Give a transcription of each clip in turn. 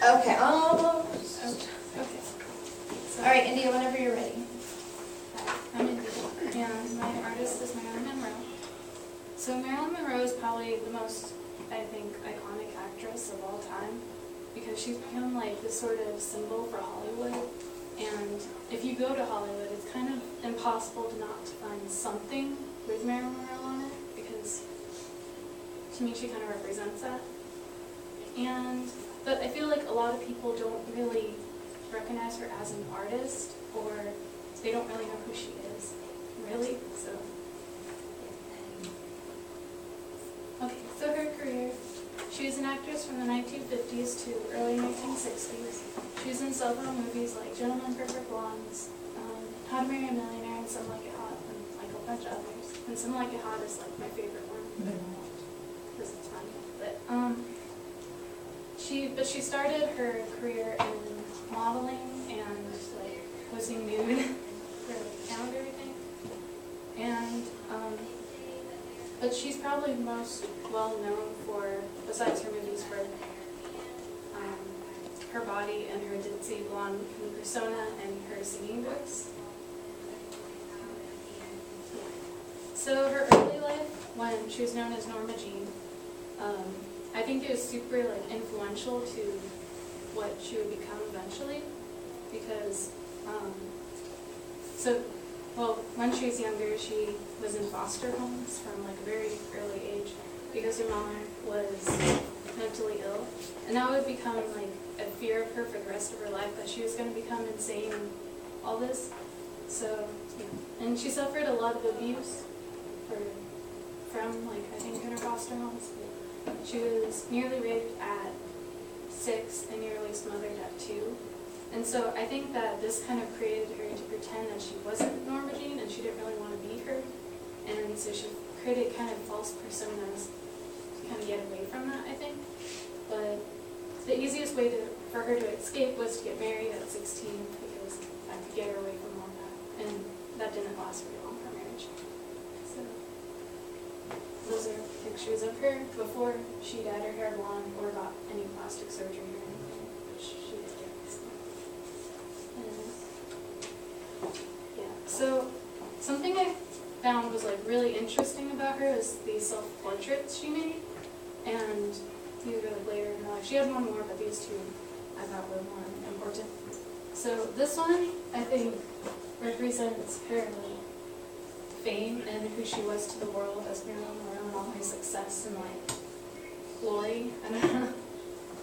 Okay, almost. Okay. So, all right, India, whenever you're ready. Hi, I'm India, and my artist is Marilyn Monroe. So Marilyn Monroe is probably the most, I think, iconic actress of all time, because she's become like this sort of symbol for Hollywood. And if you go to Hollywood, it's kind of impossible to not find something with Marilyn Monroe on it, because to me she kind of represents that. But I feel like a lot of people don't really recognize her as an artist, or they don't really know who she is, really. So, okay, so her career. She was an actress from the 1950s to early 1960s. She was in several movies like Gentlemen, Perfect Blondes, How to Marry a Millionaire, and Some Like It Hot, and like a bunch of others. And Some Like It Hot is like my favorite one, because it's funny. But she started her career in modeling and like posing nude for like calendar, I think. And but she's probably most well known for, besides her movies, for her body and her ditzy blonde persona and her singing books. So her early life, when she was known as Norma Jean, I think it was super like influential to what she would become eventually, because when she was younger, she was in foster homes from like a very early age because her mom was mentally ill, and that would become like a fear of her for the rest of her life, that she was going to become insane and all this. So, yeah. And she suffered a lot of abuse from like, I think, in her foster homes. She was nearly raped at 6 and nearly smothered at 2. And so I think that this kind of created her to pretend that she wasn't Norma Jean and she didn't really want to be her. And so she created kind of false personas to kind of get away from that, I think. But the easiest way for her to escape was to get married at 16, because that could get her away from all that. And that didn't last very long, her marriage. So those are pictures of her before she dyed her hair blonde or got any plastic surgery or anything, which she did get. Yeah. So something I found was like really interesting about her is these self-portraits she made, and these were like later in her life. She had one more, but these two I thought were more important. So this one, I think, represents her fame and who she was to the world as Marilyn Monroe, and all her success and like glory.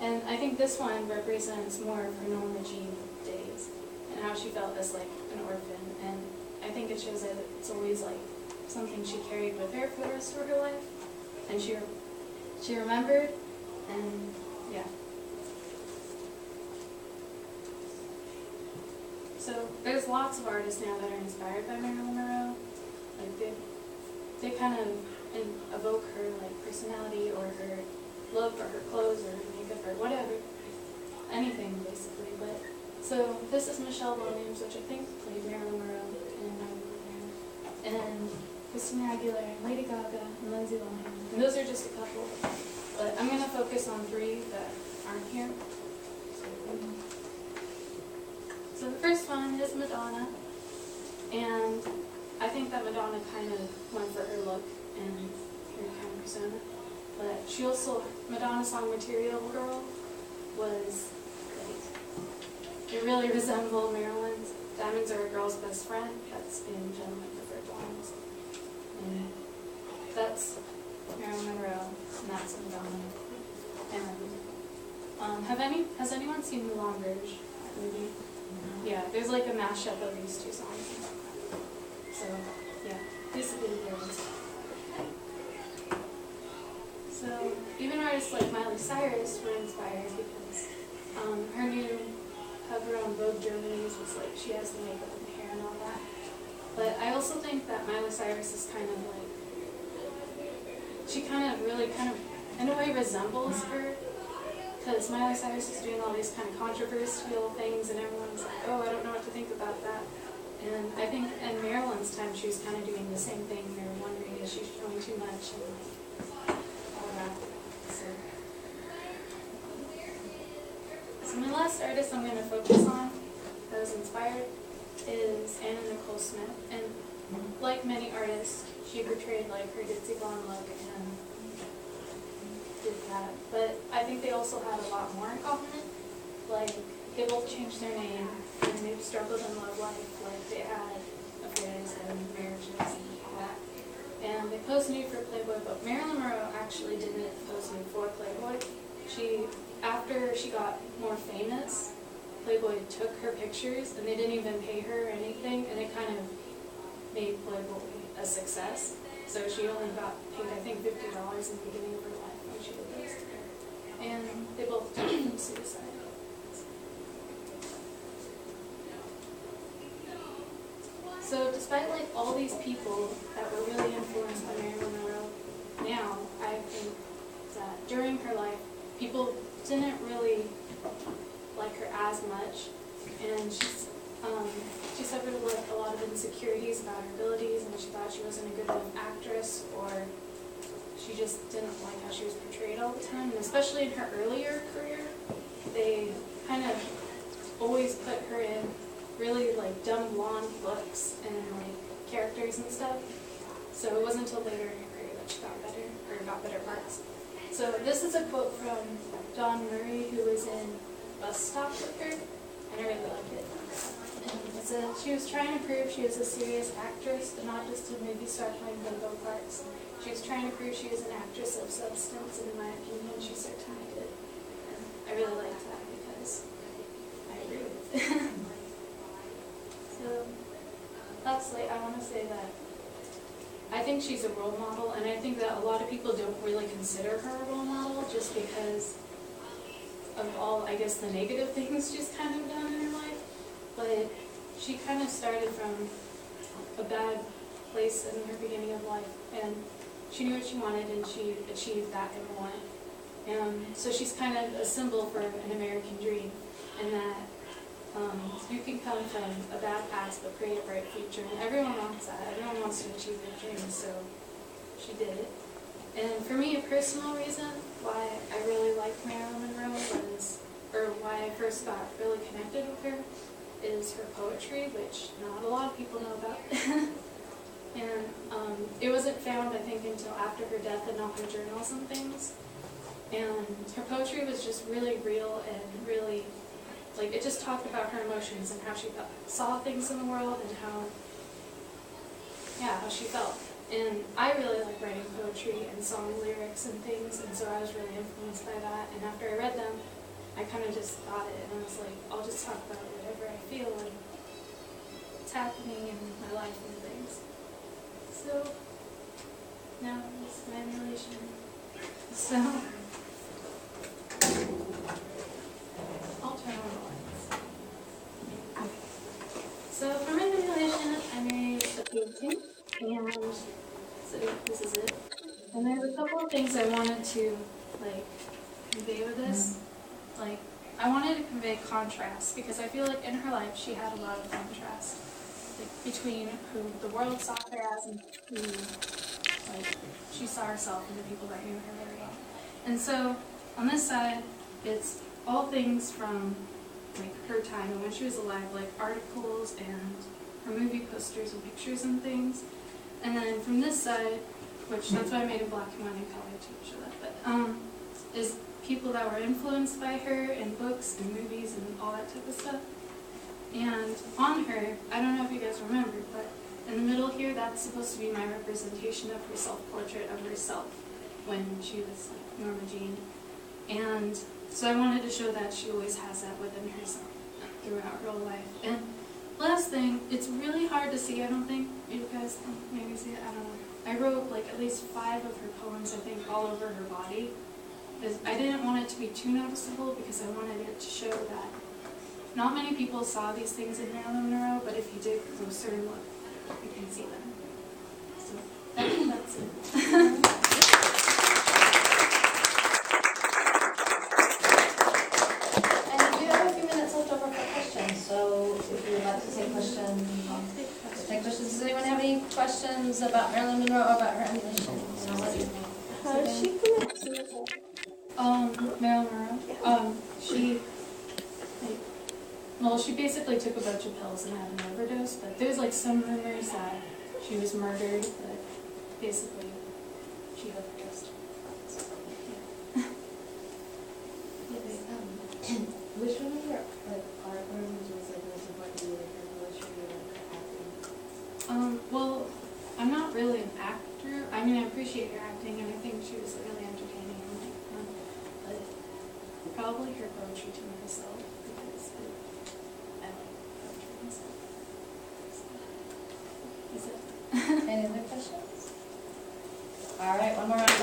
And I think this one represents more of her Norma Jean days and how she felt as like an orphan. And I think it shows that it's always like something she carried with her for the rest of her life, and she remembered. And yeah. So there's lots of artists now that are inspired by Marilyn Monroe. Like they kind of evoke her like personality or her look or her clothes or her makeup or whatever, anything basically. But so this is Michelle Williams, which I think played Marilyn Monroe, and Christina Aguilera, and Lady Gaga, and Lindsay Lohan. And those are just a couple. But I'm going to focus on 3 that aren't here. So the first one is Madonna, and I think that Madonna kind of went for her look and her kind of persona. But she also, Madonna's song Material Girl was like, it really resembled Marilyn's. Diamonds Are a Girl's Best Friend, that's in Gentlemen, Perfect Blondes. And that's Marilyn Monroe, and that's Madonna. And has anyone seen Moulin Rouge, that movie? Yeah, there's like a mashup of these 2 songs. So, yeah, basically there it is. So, even artists like Miley Cyrus were inspired because her new cover on Vogue Germany's was like, she has the makeup and the hair and all that. But I also think that Miley Cyrus is kind of like, she kind of really in a way resembles her, because Miley Cyrus is doing all these kind of controversial things and everyone's like, oh, I don't know what to think about that. And I think in Marilyn's time she was kind of doing the same thing. They were wondering, is she showing too much and all that. So my last artist I'm going to focus on that was inspired is Anna Nicole Smith. And like many artists, she portrayed like her ditzy blonde look and did that. But I think they also had a lot more in common. Like, they both changed their name and they struggled in love life. Like, they had affairs and marriages and all that. And they posed nude for Playboy, but Marilyn Monroe actually didn't pose nude for Playboy. After she got more famous, Playboy took her pictures and they didn't even pay her or anything, and it kind of made Playboy a success. So she only got paid, I think, $50 in the beginning of her life when she did this. And they both died suicide. So despite like all these people that were really influenced by Marilyn Monroe, now I think that during her life, people didn't really like her as much, and she suffered like a lot of insecurities about her abilities, and she thought she wasn't a good enough actress, or she just didn't like how she was portrayed all the time. And especially in her earlier career, they kind of always put her in really like dumb blonde looks and like characters and stuff. So it wasn't until later in her career that she got better, or got better parts. So this is a quote from Dawn Murray, who was in Bus Stop with her, and I really like it. And it says, she was trying to prove she was a serious actress and not just a movie star playing bimbo parts. She was trying to prove she was an actress of substance, and in my opinion, she certainly did. And I really liked that because I agree with it. So that's like, I want to say that I think she's a role model, and I think that a lot of people don't really consider her a role model just because of all, I guess, the negative things she's kind of done in her life. But she kind of started from a bad place in her beginning of life, and she knew what she wanted, and she achieved that in more. So she's kind of a symbol for an American dream, and that you can come from a bad past but create a bright future, and everyone wants that. Everyone wants to achieve their dreams, so she did it. And for me, a personal reason why I really liked Marilyn Monroe was, or why I first got really connected with her, is her poetry, which not a lot of people know about. And it wasn't found, I think, until after her death in all her journals and things. And her poetry was just really real and really, like, it just talked about her emotions and how she saw things in the world and how she felt. And I really like writing poetry and song lyrics and things, and so I was really influenced by that. And after I read them, I kind of just thought it, and I was like, I'll just talk about whatever I feel and what's happening in my life and things. So now it's my emulation. So I'll turn on the lights. Okay. So for my emulation, I made a painting, and so this is it. And there's a couple of things I wanted to like convey with this. Like, I wanted to convey contrast, because I feel like in her life she had a lot of contrast, like, between who the world saw her as and who, like, she saw herself and the people that knew her very well. And so on this side, it's all things from like her time and when she was alive, like articles and her movie posters and pictures and things. And then from this side, which that's why I made it black and white and color to show that, but is people that were influenced by her in books and movies and all that type of stuff. And on her, I don't know if you guys remember, but in the middle here, that's supposed to be my representation of her self-portrait of herself when she was like Norma Jean. And so I wanted to show that she always has that within herself throughout her whole life. And last thing, it's really hard to see, I don't think you guys can maybe see it, I don't know. I wrote like at least 5 of her poems, I think, all over her body. I didn't want it to be too noticeable because I wanted it to show that not many people saw these things in Marilyn Monroe, but if you dig closer and look, you can see them. So that's it. And we have a few minutes left over for questions, so if you would like to take questions, take questions. Does anyone have any questions about Marilyn Monroe or about her emulation? How did she commit suicide? Marilyn Monroe? She Well, she basically took a bunch of pills and had an overdose, but there's like some rumors that she was murdered, but basically she overdosed. So, yeah. Which one of your like art forms was like most important to you, like your poetry or like acting? Well, I'm not really an actor. I mean, I appreciate her acting, and I think she was really entertaining and like fun. But probably her poetry to myself because I like poetry myself. So, that's it. Any other questions? All right, one more round